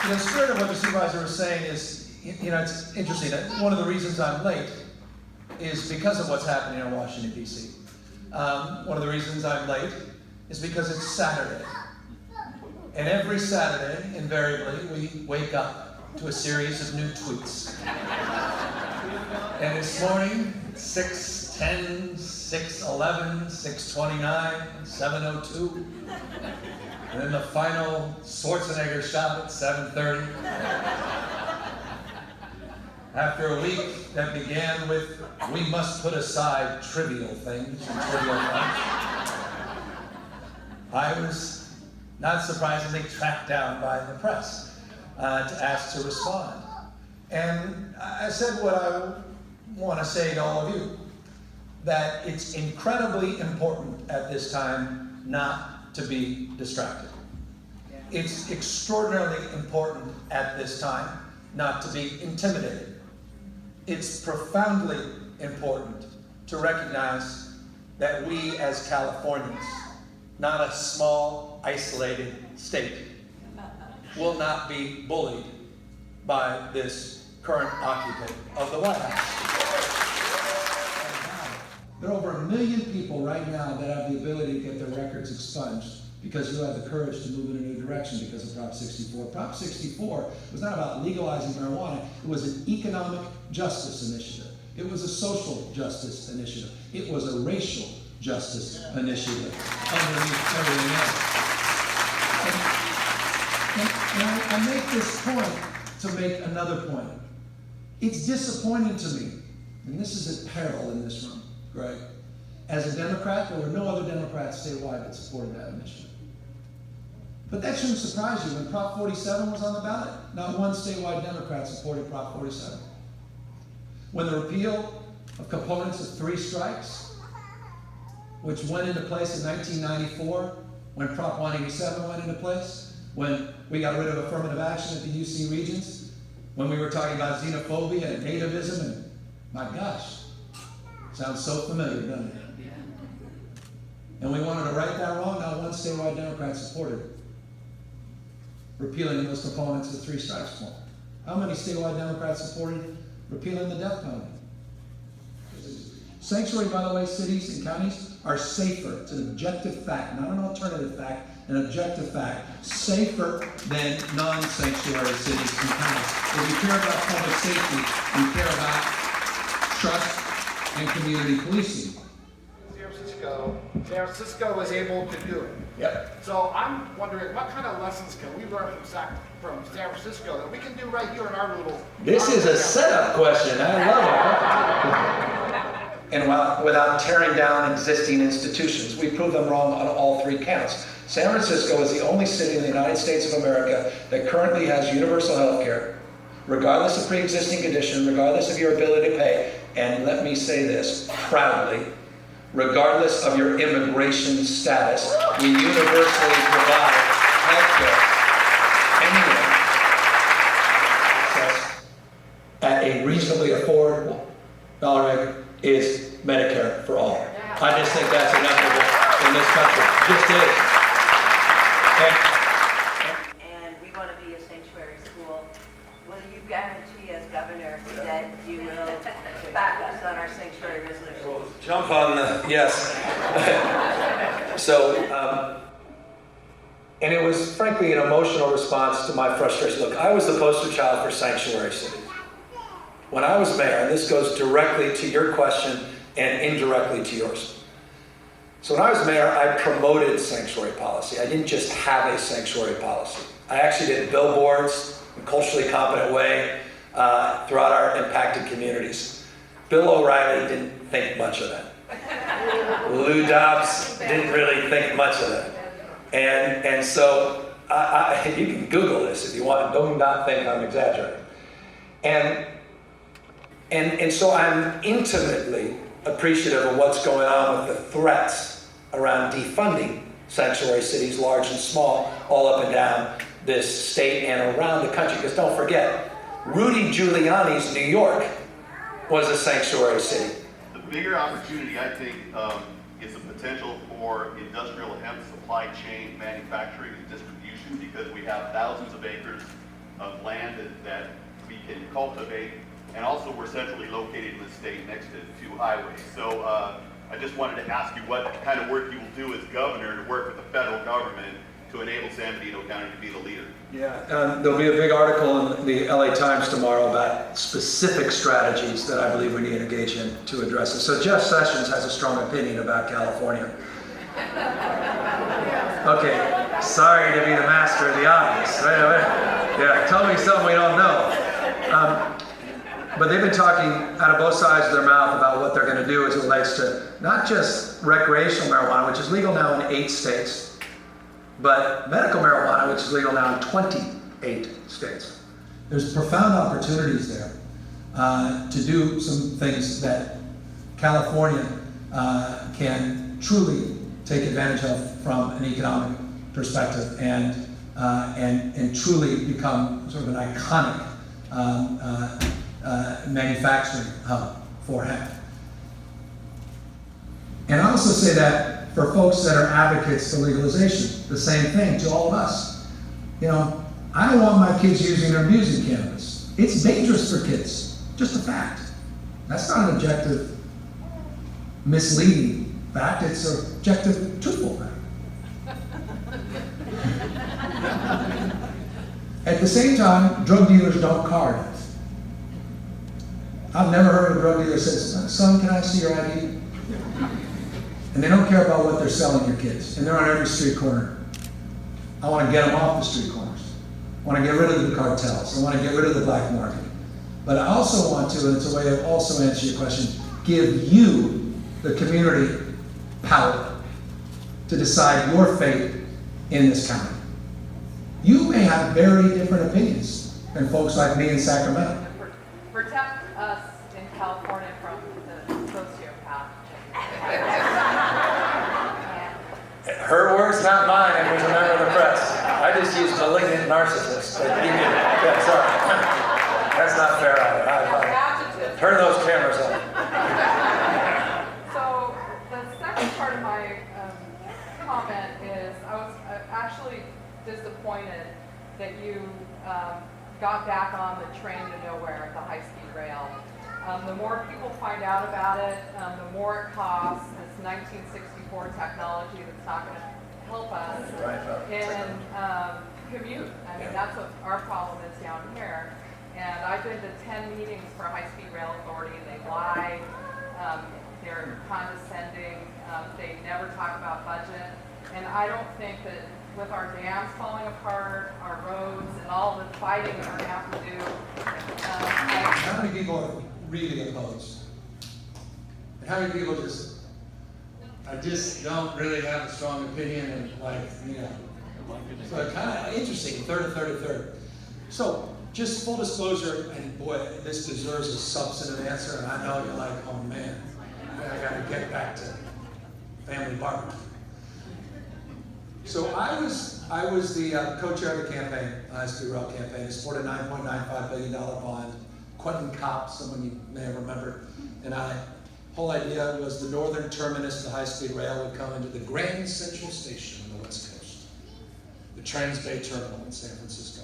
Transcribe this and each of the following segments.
The spirit of what the supervisor was saying is, it's interesting. One of the reasons I'm late is because of what's happening in Washington, D.C. One of the reasons I'm late is because it's Saturday. And every Saturday, invariably, we wake up to a series of new tweets. And this morning, 6:10, 6:11, 6:29, 7:02. And then the final Schwarzenegger shot at 7:30. After a week that began with, we must put aside trivial things and trivial things, I was not surprisingly tracked down by the press to ask to respond. And I said what I want to say to all of you, that it's incredibly important at this time not to be distracted. It's extraordinarily important at this time not to be intimidated. It's profoundly important to recognize that we as Californians, not a small, isolated state, will not be bullied by this current occupant of the White House. There are over 1 million people right now that have the ability to get their records expunged because you have the courage to move in a new direction because of Prop 64. Prop 64 was not about legalizing marijuana. It was an economic justice initiative. It was a social justice initiative. It was a racial justice initiative underneath everything else. And I make this point to make another point. It's disappointing to me, and this is at peril in this room, Greg. As a Democrat, there were no other Democrats statewide that supported that initiative. But that shouldn't surprise you. When Prop 47 was on the ballot, not one statewide Democrat supported Prop 47. When the repeal of components of 3 strikes, which went into place in 1994, when Prop 187 went into place, when we got rid of affirmative action at the UC Regents, when we were talking about xenophobia and nativism, and my gosh, sounds so familiar, doesn't it? And we wanted to right that wrong. Not one statewide Democrat supported repealing those components of the 3 strikes form. How many statewide Democrats supported repealing the death penalty? Sanctuary, by the way, cities and counties are safer. It's an objective fact, not an alternative fact, an objective fact. Safer than non-sanctuary cities and counties. If you care about public safety, you care about trust and community policing. San Francisco was able to do it. Yep. So I'm wondering, what kind of lessons can we learn from San Francisco that we can do right here in our little... This is a setup question. I love it. And without tearing down existing institutions, we proved them wrong on all 3 counts. San Francisco is the only city in the United States of America that currently has universal health care, regardless of pre-existing condition, regardless of your ability to pay, and let me say this proudly, regardless of your immigration status, we universally provide health care anywhere. Access at a reasonably affordable dollar rate is Medicare for all. I just think that's inevitable in this country. Just is. And we want to be a sanctuary school. Will you guarantee as governor that you will back us on our sanctuary resolution? Jump on the, yes. So, and it was frankly an emotional response to my frustration. Look, I was the poster child for sanctuary city. When I was mayor, and this goes directly to your question and indirectly to yours. So when I was mayor, I promoted sanctuary policy. I didn't just have a sanctuary policy. I actually did billboards in a culturally competent way throughout our impacted communities. Bill O'Reilly didn't think much of that. Lou Dobbs didn't really think much of that. And so you can Google this if you want. Do not think I'm exaggerating. And so I'm intimately appreciative of what's going on with the threats around defunding sanctuary cities, large and small, all up and down this state and around the country. Because don't forget, Rudy Giuliani's New York was a sanctuary city. The bigger opportunity, I think, is the potential for industrial hemp supply chain manufacturing and distribution, because we have thousands of acres of land that we can cultivate. And also, we're centrally located in the state next to 2 highways. So I just wanted to ask you what kind of work you will do as governor to work with the federal government to enable San Benito County to be the leader. Yeah, there'll be a big article in the LA Times tomorrow about specific strategies that I believe we need to engage in to address it. So Jeff Sessions has a strong opinion about California. Okay, sorry to be the master of the obvious. Yeah, tell me something we don't know. But they've been talking out of both sides of their mouth about what they're going to do as it relates to not just recreational marijuana, which is legal now in 8 states, but medical marijuana, which is legal now in 28 states. There's profound opportunities there to do some things that California can truly take advantage of from an economic perspective and truly become sort of an iconic manufacturing hub for hemp. And I also say that for folks that are advocates for legalization, the same thing to all of us. You know, I don't want my kids using or abusing cannabis. It's dangerous for kids, just a fact. That's not an objective, misleading fact, it's an objective, truthful fact. At the same time, drug dealers don't card it. I've never heard of a drug dealer say, son, can I see your ID? And they don't care about what they're selling your kids. And they're on every street corner. I want to get them off the street corners. I want to get rid of the cartels. I want to get rid of the black market. But I also want to, and it's a way to also answer your question, give you, the community, power to decide your fate in this county. You may have very different opinions than folks like me in Sacramento. Protect us in California from the sociopath. Her words, not mine, and was a member of the press. I just used malignant narcissist. Yeah, sorry. That's not fair either. Adjectives. Turn those cameras on. So the second part of my comment is I was actually disappointed that you got back on the train to nowhere, the high-speed rail. The more people find out about it, the more it costs. This 1964 technology that's not going to help us in commute. I mean, that's what our problem is down here. And I've been to 10 meetings for high-speed rail authority, and they lie. They're condescending. They never talk about budget. And I don't think that with our dams falling apart, our roads, and all the fighting that we're going to have to do. How many people are really opposed? And how many people I just don't really have a strong opinion and So it's kind of interesting, third. So just full disclosure, and boy, this deserves a substantive answer, and I know you're like, oh man, I got to get back to family barbecue. So I was the co-chair of the campaign, high-speed rail campaign. I supported a $9.95 billion bond. Quentin Kopp, someone you may have remembered, and whole idea was the northern terminus of the high-speed rail would come into the Grand Central Station on the West Coast, the Trans-Bay Terminal in San Francisco.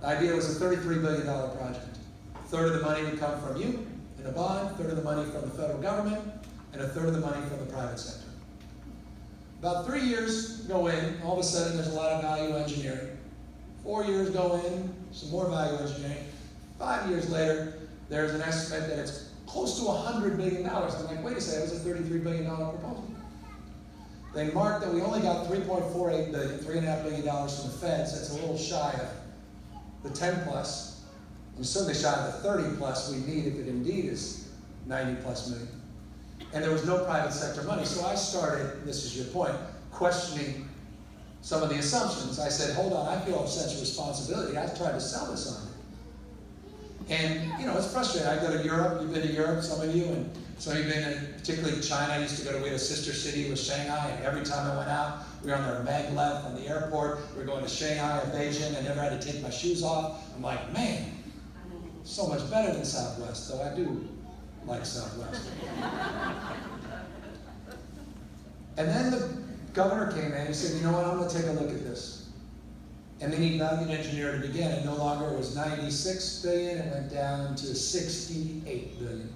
The idea was a $33 billion project. A third of the money would come from you in a bond, a third of the money from the federal government, and a third of the money from the private sector. About 3 years go in, all of a sudden there's a lot of value engineering. 4 years go in, some more value engineering. 5 years later, there's an estimate that it's close to $100 billion. I'm like, wait a second, it was a $33 billion proposal. They marked that we only got $3.48 billion, $3.5 billion from the feds. That's a little shy of the 10 plus. We're certainly shy of the 30 plus we need if it indeed is 90 plus million. And there was no private sector money. So I started, and this is your point, questioning some of the assumptions. I said, hold on, I feel a sense of responsibility. I tried to sell this on you. And, it's frustrating. I go to Europe, you've been to Europe, some of you, and some of you have been in, particularly China. I used to go to, we had a sister city with Shanghai, and every time I went out, we were on their maglev from the airport. We were going to Shanghai or Beijing. I never had to take my shoes off. I'm like, man, so much better than Southwest, though I do like Southwest. And then the governor came in and he said, you know what, I'm going to take a look at this. And they need value engineer to begin. It no longer was 96 billion, it went down to 68 billion.